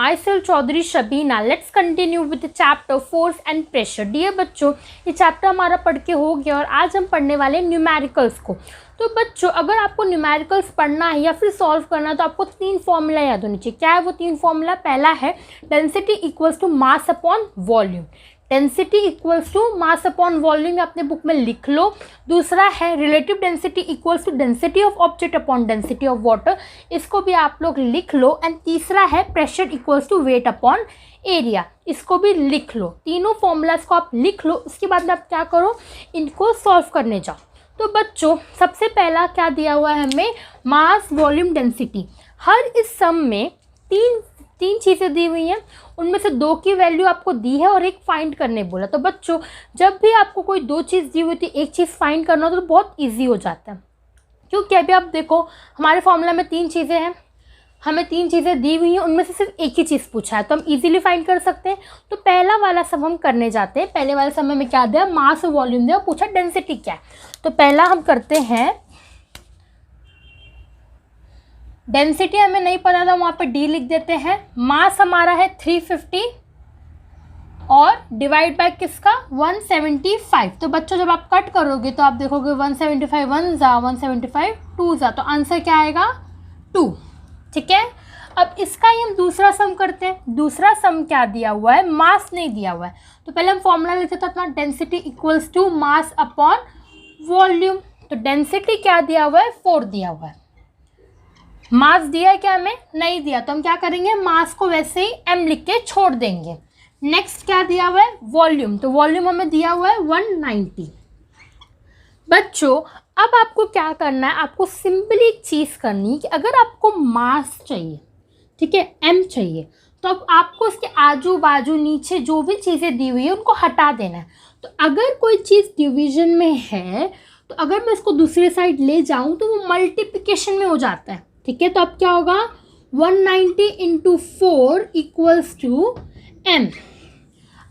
My self Chaudhary Shabina. Let's continue with chapter force and pressure. Dear बच्चों, ये chapter हमारा पढ़ के हो गया और आज हम पढ़ने वाले हैं न्यूमेरिकल्स को। तो बच्चों, अगर आपको न्यूमेरिकल्स पढ़ना है या फिर सॉल्व करना है तो आपको 3 फॉर्मूला याद होनी चाहिए। क्या है वो 3 फॉर्मूला? पहला है density equals to mass upon volume. Density equals to mass upon volume अपने बुक में लिख लो। दूसरा है relative density equals to density of object upon density of water, इसको भी आप लोग लिख लो। एंड तीसरा है pressure equals to weight upon area, इसको भी लिख लो। तीनों फॉर्मूलाज को आप लिख लो। उसके बाद आप क्या करो, इनको सॉल्व करने जाओ। तो बच्चों, सबसे पहला क्या दिया हुआ है हमें? Mass volume density. हर इस सम में तीन चीज़ें दी हुई हैं, उनमें से 2 की वैल्यू आपको दी है और एक फाइंड करने बोला। तो बच्चों, जब भी आपको कोई 2 चीज़ दी हुई थी, एक चीज़ फाइंड करना हो तो बहुत इजी हो जाता है। क्योंकि अभी आप देखो, हमारे फॉर्मूला में 3 चीज़ें हैं, हमें 3 चीज़ें दी हुई हैं, उनमें से सिर्फ एक ही चीज़ पूछा है तो हम इजीली फाइंड कर सकते हैं। तो पहला वाला सम हम करने जाते हैं। पहले वाले सम में क्या दिया? मास और वॉल्यूम दिया, पूछा डेंसिटी क्या है। तो पहला हम करते हैं, डेंसिटी हमें नहीं पता था, वहाँ पे डी लिख देते हैं। मास हमारा है 350 और डिवाइड बाय किसका? 175। तो बच्चों, जब आप कट करोगे तो आप देखोगे 175 1 जा, 175 2 जा, तो आंसर क्या आएगा? 2। ठीक है। अब इसका ही हम दूसरा सम करते हैं। दूसरा सम क्या दिया हुआ है? मास नहीं दिया हुआ है। तो पहले हम फॉर्मूला लिखते थे अपना, density equals to mass upon volume. तो डेंसिटी क्या दिया हुआ है? 4 दिया हुआ है। मास दिया है क्या? हमें नहीं दिया, तो हम क्या करेंगे, मास को वैसे ही m लिख के छोड़ देंगे। नेक्स्ट क्या दिया हुआ है? वॉल्यूम। तो वॉल्यूम हमें दिया हुआ है 190। बच्चों, अब आपको क्या करना है? आपको सिंपली एक चीज़ करनी है कि अगर आपको मास चाहिए, ठीक है, m चाहिए, तो अब आपको उसके आजू बाजू नीचे जो भी चीज़ें दी हुई है उनको हटा देना है। तो अगर कोई चीज़ डिवीजन में है तो अगर मैं इसको दूसरी साइड ले जाऊं तो वो मल्टीप्लिकेशन में हो जाता है। ठीक है। तो अब क्या होगा? 190 इंटू 4 इक्वल्स टू m।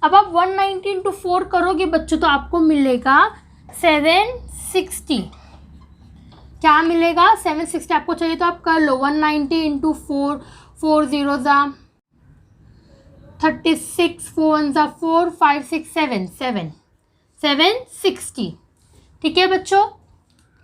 अब आप 190 इंटू 4 करोगे बच्चों तो आपको मिलेगा 760। क्या मिलेगा? 760 आपको चाहिए तो आप कर लो। 190 इंटू 4, 4 0 जा 36, 4 1 जा 4, 5 6 7 760। ठीक है बच्चों,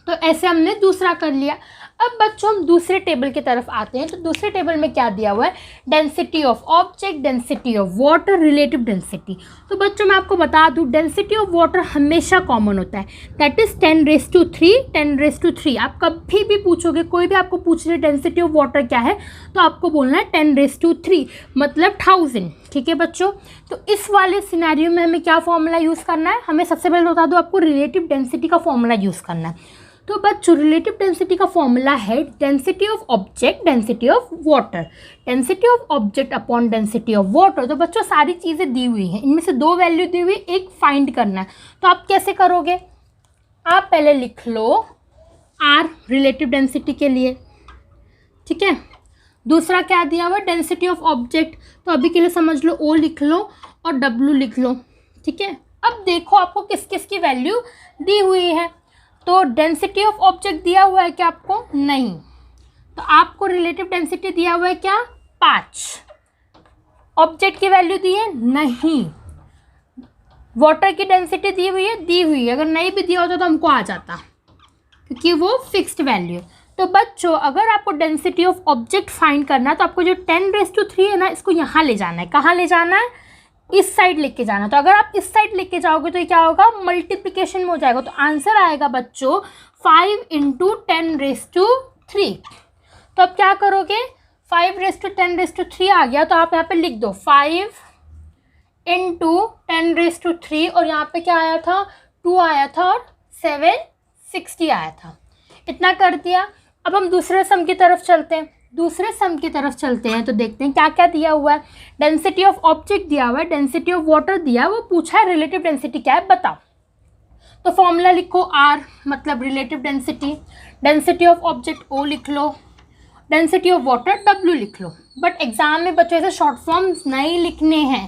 तो ऐसे हमने दूसरा कर लिया। अब बच्चों, हम दूसरे टेबल की तरफ आते हैं। तो दूसरे टेबल में क्या दिया हुआ है? Density of object, density of water, relative density. तो बच्चों, मैं आपको बता दूं, डेंसिटी ऑफ वाटर हमेशा कॉमन होता है, दैट इज 10⁻³ आप कभी भी पूछोगे, कोई भी आपको पूछ रहे डेंसिटी ऑफ वाटर क्या है, तो आपको बोलना है 10⁻³ मतलब 1000। ठीक है बच्चों, तो इस वाले सिनेरियो में हमें क्या फॉर्मूला यूज़ करना है? हमें सबसे पहले बता दो, आपको रिलेटिव डेंसिटी का फॉर्मूला यूज़ करना है। तो बच्चों, रिलेटिव डेंसिटी का फॉर्मूला है density of object, density of water, density of object upon density of water. तो बच्चों, सारी चीज़ें दी हुई हैं, इनमें से 2 वैल्यू दी हुई, एक फाइंड करना है। तो आप कैसे करोगे? आप पहले लिख लो R रिलेटिव डेंसिटी के लिए। ठीक है। दूसरा क्या दिया हुआ? Density of object. तो अभी के लिए समझ लो O लिख लो और W लिख लो। ठीक है। अब देखो आपको किस किस की वैल्यू दी हुई है। तो डेंसिटी ऑफ ऑब्जेक्ट दिया हुआ है क्या आपको? नहीं। तो आपको रिलेटिव डेंसिटी दिया हुआ है क्या? 5। ऑब्जेक्ट की वैल्यू दी है? नहीं। वाटर की डेंसिटी दी हुई है? दी हुई है। अगर नहीं भी दिया होता तो हमको आ जाता, क्योंकि वो फिक्स्ड वैल्यू। तो बच्चों, अगर आपको डेंसिटी ऑफ ऑब्जेक्ट फाइंड करना है तो आपको जो 10⁻³ है ना, इसको यहाँ ले जाना है। कहाँ ले जाना है? इस साइड लेके जाना। तो अगर आप इस साइड लेके जाओगे तो ये क्या होगा? मल्टीप्लिकेशन में हो जाएगा। तो आंसर आएगा बच्चों 5 इंटू 10⁻³। तो अब क्या करोगे? 5⁻10⁻³ आ गया तो आप यहाँ पे लिख दो 5 इंटू 10⁻³ और यहाँ पे क्या आया था? 2 आया था और 760 आया था। इतना कर दिया। अब हम दूसरे सम की तरफ चलते हैं। तो देखते हैं क्या क्या दिया हुआ है। डेंसिटी ऑफ ऑब्जेक्ट दिया हुआ है, डेंसिटी ऑफ वाटर दिया है, वो पूछा है रिलेटिव डेंसिटी क्या है बताओ। तो फॉर्मूला लिखो R मतलब relative density, density of object O लिख लो, डेंसिटी ऑफ वाटर W लिख लो। बट एग्जाम में बच्चों ऐसे शॉर्ट फॉर्म्स नहीं लिखने हैं,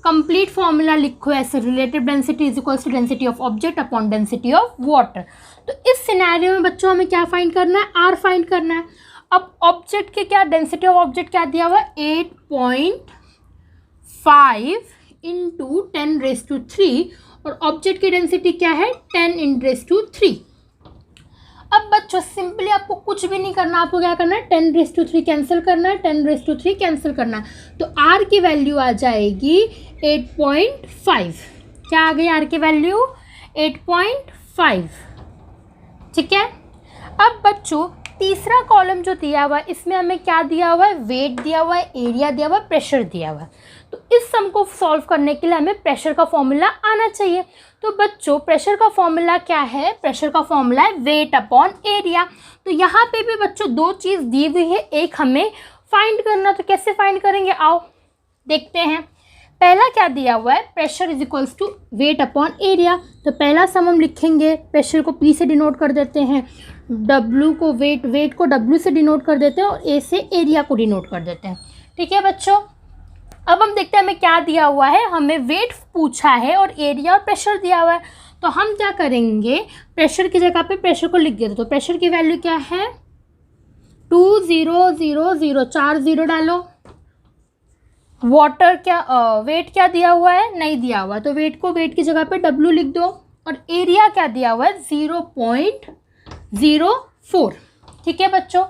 कंप्लीट फॉर्मूला लिखो ऐसे, relative density is equals to density of object upon density of water. तो इस सिनेरियो में बच्चों हमें क्या फाइंड करना है? R फाइंड करना है। अब ऑब्जेक्ट के क्या डेंसिटी ऑफ ऑब्जेक्ट क्या दिया हुआ है 8.5 इंटू 10⁻³ और ऑब्जेक्ट की डेंसिटी क्या है 10⁻³। अब बच्चों सिंपली आपको कुछ भी नहीं करना, आपको क्या करना है 10⁻³ कैंसिल करना है, 10⁻³ कैंसिल करना है, तो r की वैल्यू आ जाएगी 8.5। क्या आ गई r की वैल्यू 8.5। ठीक है। अब बच्चों तीसरा कॉलम जो दिया हुआ है इसमें हमें क्या दिया हुआ है, वेट दिया हुआ है, एरिया दिया हुआ है, प्रेशर दिया हुआ है। तो इस सम को सॉल्व करने के लिए हमें प्रेशर का फॉर्मूला आना चाहिए। तो बच्चों प्रेशर का फॉर्मूला क्या है, प्रेशर का फॉर्मूला है वेट अपॉन एरिया। तो यहाँ पे भी बच्चों दो चीज़ दी हुई है, एक हमें फाइंड करना, तो कैसे फाइंड करेंगे आओ देखते हैं। पहला क्या दिया हुआ है, pressure is equals to weight upon area. तो पहला सम हम लिखेंगे, प्रेशर को P से डिनोट कर देते हैं, W को वेट को W से डिनोट कर देते हैं और A से एरिया को डिनोट कर देते हैं। ठीक है बच्चों, अब हम देखते हैं हमें क्या दिया हुआ है, हमें वेट पूछा है और एरिया और प्रेशर दिया हुआ है। तो हम क्या करेंगे, प्रेशर की जगह पे प्रेशर को लिख देते। तो प्रेशर की वैल्यू क्या है 2000, 4 0 डालो। वाटर क्या वेट क्या दिया हुआ है, नहीं दिया हुआ है, तो वेट को वेट की जगह पे W लिख दो और एरिया क्या दिया हुआ है 0.04। ठीक है बच्चों,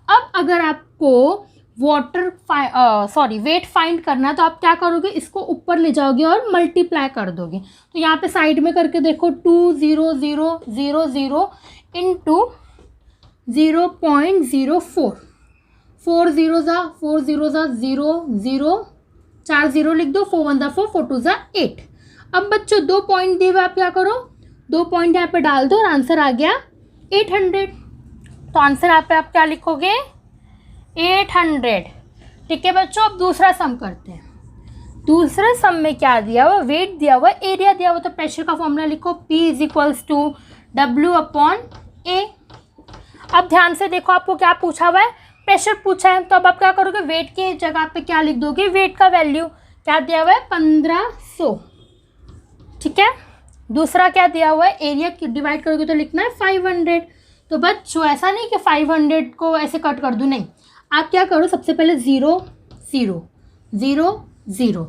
अब अगर आपको वेट फाइंड करना है तो आप क्या करोगे, इसको ऊपर ले जाओगे और मल्टीप्लाई कर दोगे। तो यहाँ पे साइड में करके देखो 20000 इंटू 0.04, 4 0 ज़ा 0 0, 4 0 लिख दो, 4 1 ज़ा 4, 4 2 ज़ा 8। अब बच्चों 2 पॉइंट दिए हुए, आप क्या करो 2 पॉइंट यहाँ पे डाल दो और आंसर आ गया 800। तो आंसर यहाँ पे आप क्या लिखोगे 800। ठीक है बच्चों, अब दूसरा सम करते हैं। दूसरे सम में क्या दिया हुआ, वेट दिया हुआ, एरिया दिया हुआ। तो प्रेशर का फॉर्मूला लिखो P is equals to W upon A। अब ध्यान से देखो, आपको क्या पूछा हुआ है, प्रेशर पूछा है, तो अब आप क्या करोगे, वेट की जगह पे क्या लिख दोगे, वेट का वैल्यू क्या दिया हुआ है 1500। ठीक है, दूसरा क्या दिया हुआ है, एरिया डिवाइड करोगे तो लिखना है 500। तो बच्चों ऐसा नहीं कि 500 को ऐसे कट कर दूँ, नहीं, आप क्या करो, सबसे पहले 0 0 0 0।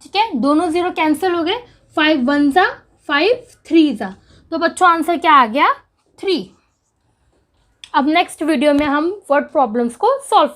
ठीक है, दोनों 0 कैंसिल हो गए, 5 1 ज़ा 5 3 ज़ा, तो बच्चों आंसर क्या आ गया 3। अब नेक्स्ट वीडियो में हम वर्ड प्रॉब्लम्स को सॉल्व